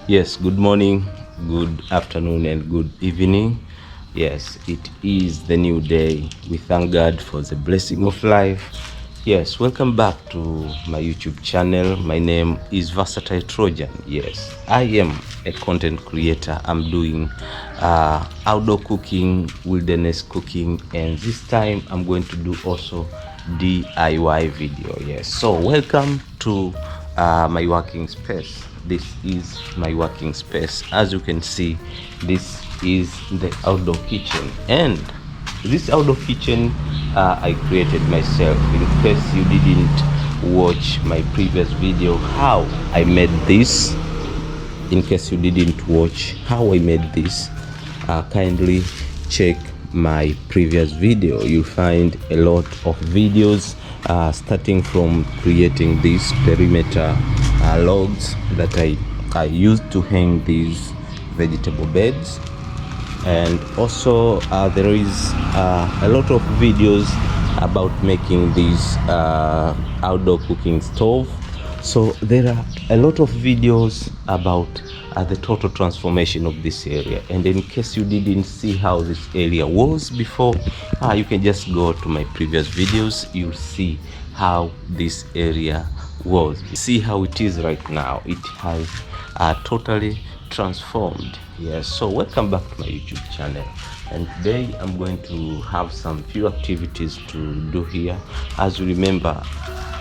Yes, good morning, good afternoon, and good evening. Yes, it is the new day. We thank God for the blessing of life. Yes, welcome back to my YouTube channel. My name is Versatile Trojan. Yes, I am a content creator. I'm doing outdoor cooking, wilderness cooking, and this time I'm going to do also DIY video. Yes, so welcome to my working space. This is my working space. As you can see, this is the outdoor kitchen, and this outdoor kitchen I created myself. In case you didn't watch my previous video how I made this, kindly check my previous video. You'll find a lot of videos starting from creating these perimeter logs that I used to hang these vegetable beds, and also there is a lot of videos about making this outdoor cooking stove. So there are a lot of videos about the total transformation of this area, and in case you didn't see how this area was before, you can just go to my previous videos. You'll see how this area was. See how it is right now. It has totally transformed. Yes, so welcome back to my YouTube channel, and today I'm going to have some few activities to do here. As you remember,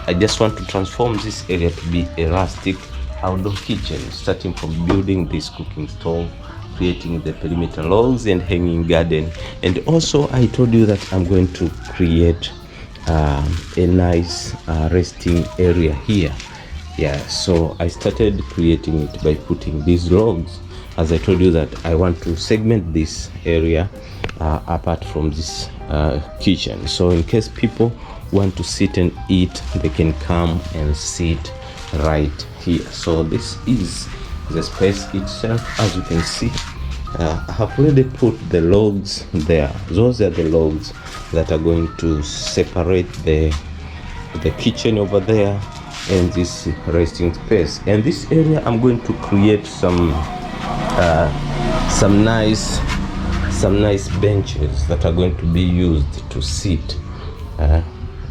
I just want to transform this area to be a rustic outdoor kitchen, starting from building this cooking stove, creating the perimeter logs, and hanging garden. And also I told you that I'm going to create a nice resting area here. Yeah, so I started creating it by putting these logs. As I told you that I want to segment this area apart from this kitchen, so in case people want to sit and eat, they can come and sit right here. So this is the space itself. As you can see, I have already put the logs there. Those are the logs that are going to separate the kitchen over there and this resting space. And this area I'm going to create some nice benches that are going to be used to sit.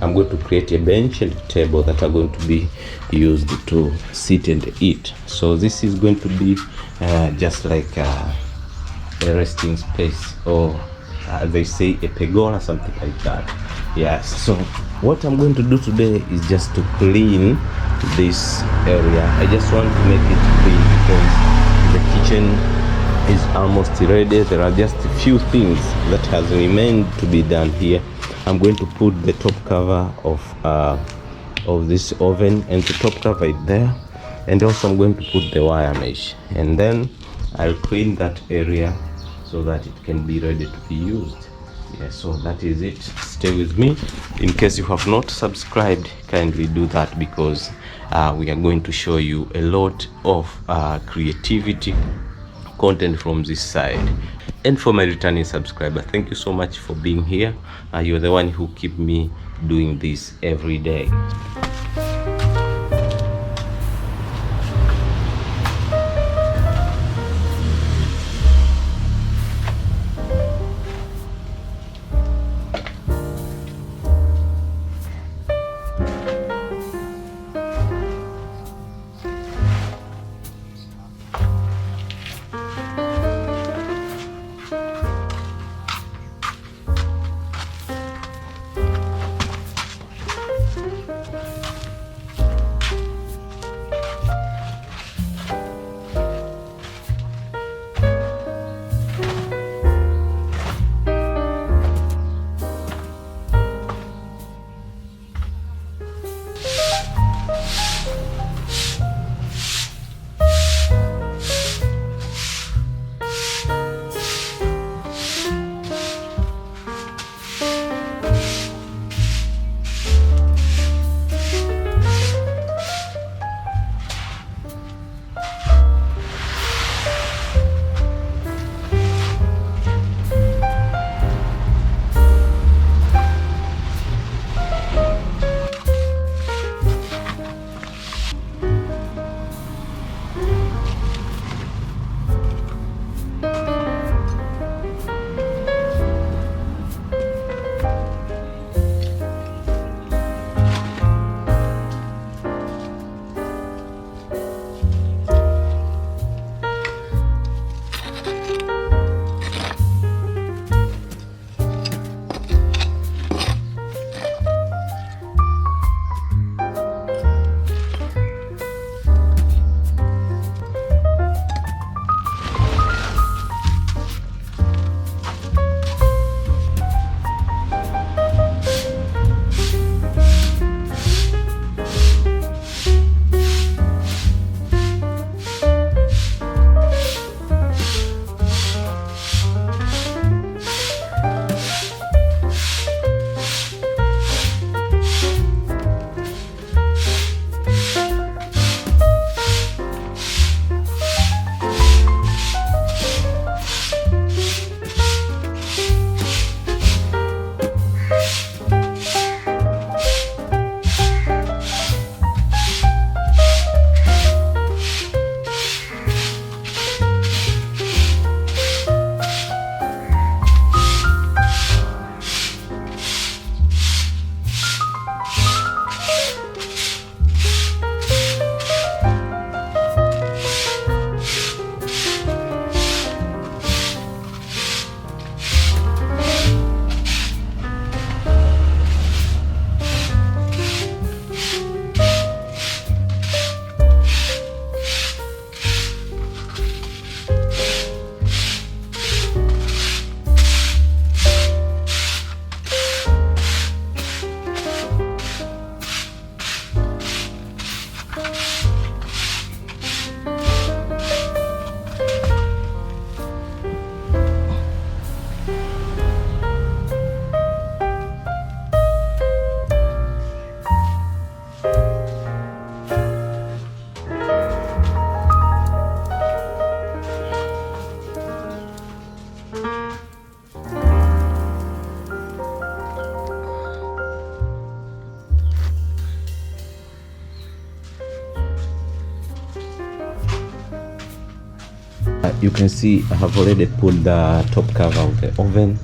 I'm going to create a bench and a table that are going to be used to sit and eat. So this is going to be just like a resting space, or they say a pergola, something like that. Yes, so what I'm going to do today is just to clean this area. I just want to make it clean because the kitchen is almost ready. There are just a few things that has remained to be done here. I'm going to put the top cover of this oven, and the top cover is there, and also I'm going to put the wire mesh, and then I'll clean that area so that it can be ready to be used. Yeah, so that is it. Stay with me. In case you have not subscribed, kindly do that, because we are going to show you a lot of creativity content from this side. And for my returning subscriber, thank you so much for being here. You're the one who keep me doing this every day. You can see I have already put the top cover of the oven,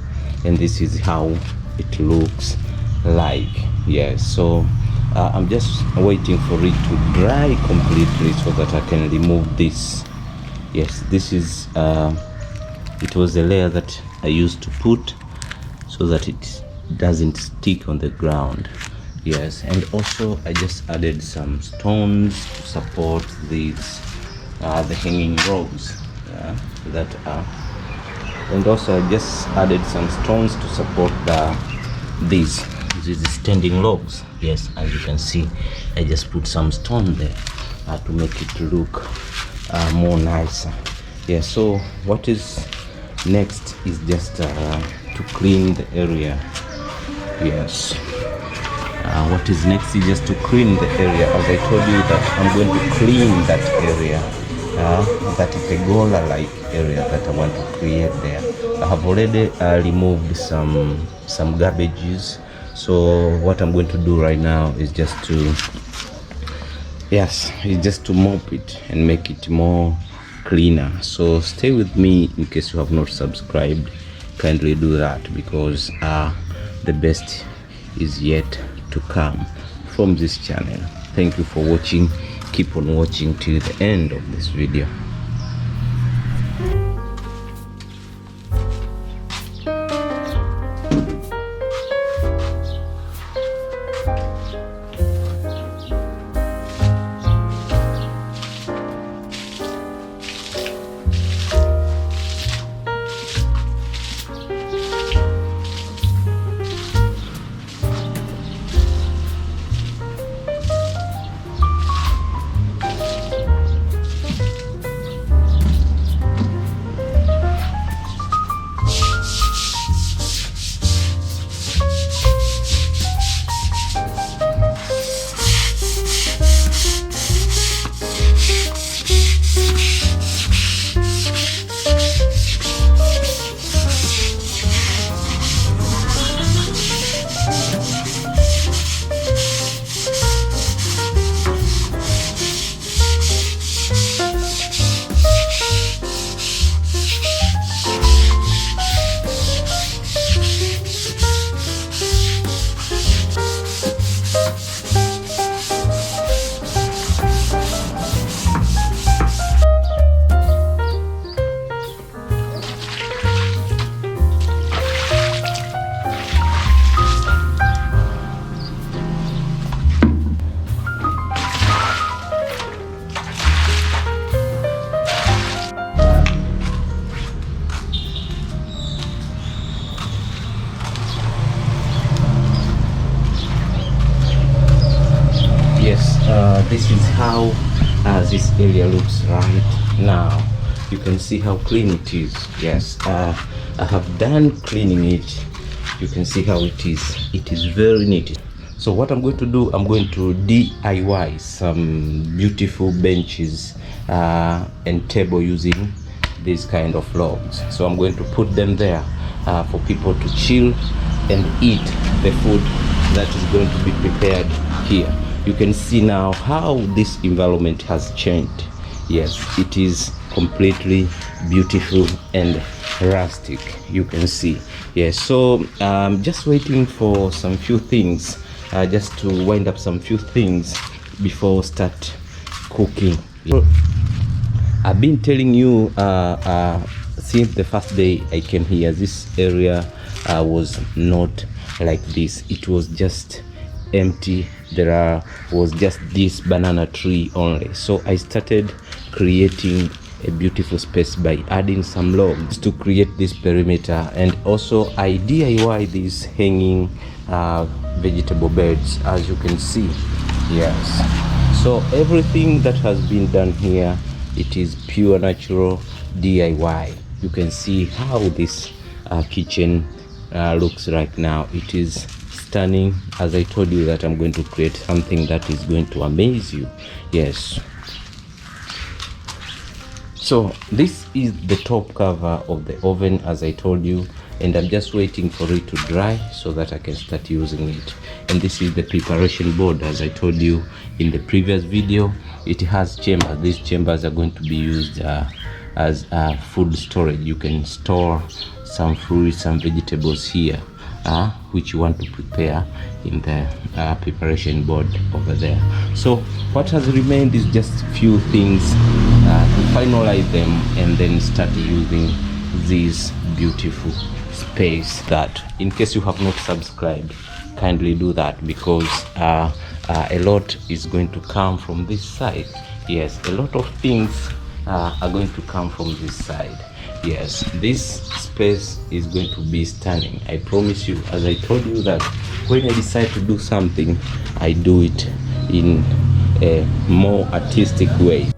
and this is how it looks like. Yes, so I'm just waiting for it to dry completely so that I can remove this. Yes, this is it was a layer that I used to put so that it doesn't stick on the ground. Yes, and also I just added some stones to support these the hanging rows that are, and also I just added some stones to support these standing logs. Yes, as you can see, I just put some stone there to make it look more nicer. Yeah, so what is next is just to clean the area. Yes, what is next is just to clean the area. As I told you that I'm going to clean that area, that pergola like area that I want to create there. I have already removed some garbages, so what I'm going to do right now is just to mop it and make it more cleaner. So stay with me. In case you have not subscribed, kindly do that, because the best is yet to come from this channel. Thank you for watching. Keep on watching till the end of this video. This is how this area looks right now. You can see how clean it is. Yes, I have done cleaning it. You can see how it is. It is very neat. So what I'm going to do, I'm going to DIY some beautiful benches and table using these kind of logs. So I'm going to put them there for people to chill and eat the food that is going to be prepared here. You can see now how this environment has changed. Yes, it is completely beautiful and rustic. You can see. Yes, so just waiting for some few things, just to wind up some few things before start cooking. I've been telling you since the first day I came here, this area was not like this. It was just empty. There was just this banana tree only. So I started creating a beautiful space by adding some logs to create this perimeter, and also I DIY these hanging vegetable beds, as you can see. Yes, so everything that has been done here, it is pure natural DIY. You can see how this kitchen looks right now. It is stunning. As I told you that I'm going to create something that is going to amaze you. Yes, so this is the top cover of the oven, as I told you, and I'm just waiting for it to dry so that I can start using it. And this is the preparation board, as I told you in the previous video. It has chambers. These chambers are going to be used as food storage. You can store some fruits, some vegetables here, which you want to prepare in the preparation board over there. So what has remained is just few things to finalize them and then start using this beautiful space. That in case you have not subscribed, kindly do that, because a lot is going to come from this side. Yes, a lot of things are going to come from this side. Yes, this space is going to be stunning, I promise you. As I told you that when I decide to do something, I do it in a more artistic way.